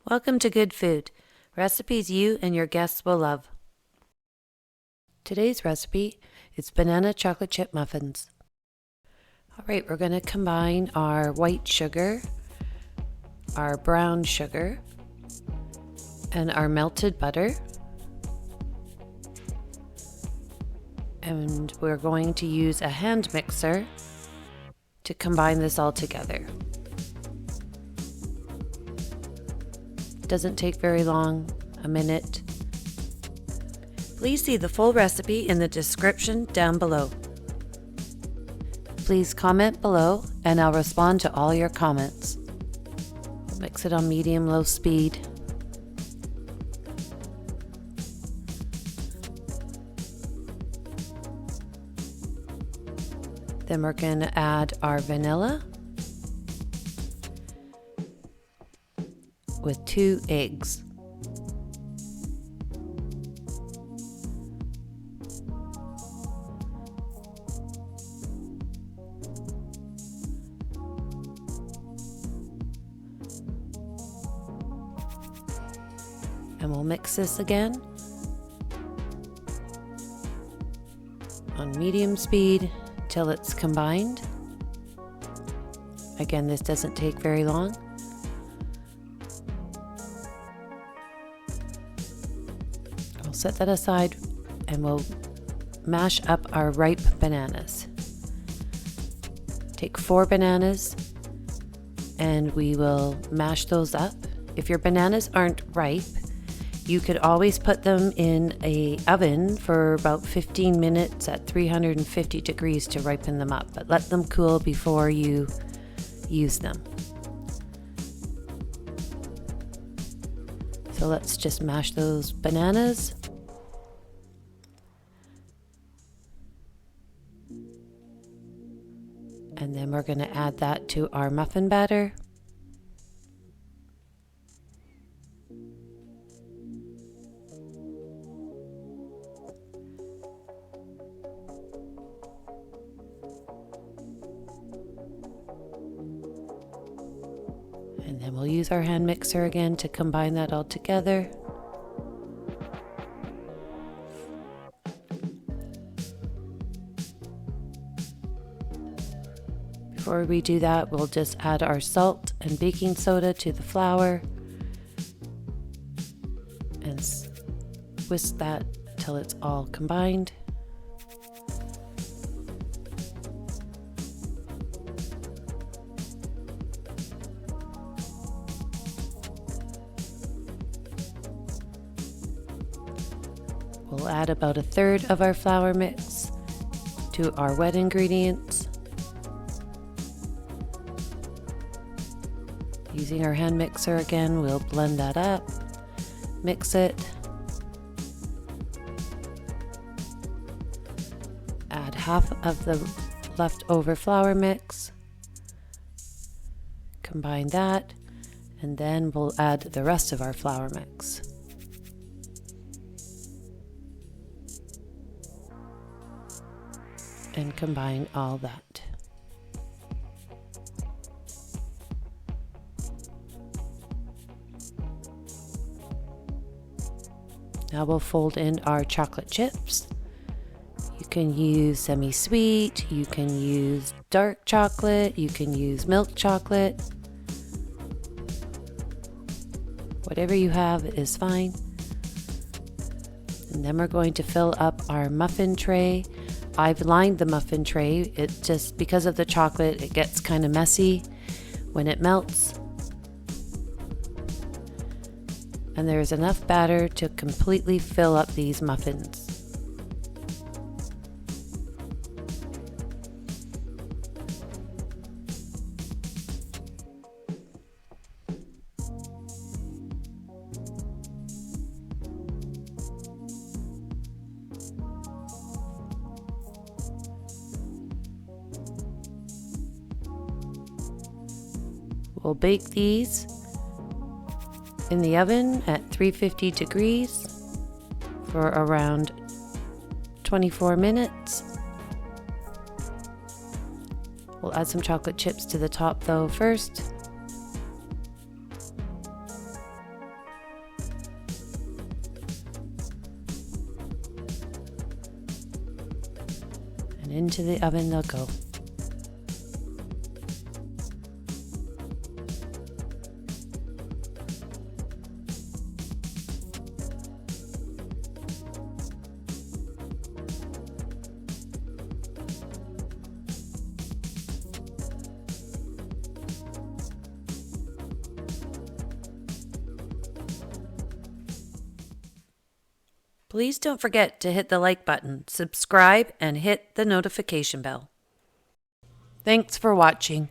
Welcome to Good Food, recipes you and your guests will love. Today's recipe is banana chocolate chip muffins. All right, we're going to combine our white sugar, our brown sugar, and our melted butter. And we're going to use a hand mixer to combine this all together. Doesn't take very long, a minute. Please see the full recipe in the description down below. Please comment below and I'll respond to all your comments. Mix it on medium-low speed. Then we're going to add our vanilla with 2 eggs. And we'll mix this again on medium speed till it's combined. Again, this doesn't take very long. We'll set that aside and we'll mash up our ripe bananas. Take 4 bananas and we will mash those up. If your bananas aren't ripe, you could always put them in an oven for about 15 minutes at 350 degrees to ripen them up, but let them cool before you use them. So let's just mash those bananas. And then we're going to add that to our muffin batter. And then we'll use our hand mixer again to combine that all together. Before we do that, we'll just add our salt and baking soda to the flour and whisk that till it's all combined. We'll add about 1/3 of our flour mix to our wet ingredients. Using our hand mixer again, we'll blend that up, mix it, add half of the leftover flour mix, combine that, and then we'll add the rest of our flour mix. And combine all that. Now we'll fold in our chocolate chips. You can use semi-sweet, you can use dark chocolate, you can use milk chocolate. Whatever you have is fine. And then we're going to fill up our muffin tray. I've lined the muffin tray. It just, because of the chocolate, it gets kind of messy when it melts. And there's enough batter to completely fill up these muffins. We'll bake these in the oven at 350 degrees for around 24 minutes. We'll add some chocolate chips to the top though first. And into the oven they'll go. Please don't forget to hit the like button, subscribe, and hit the notification bell. Thanks for watching.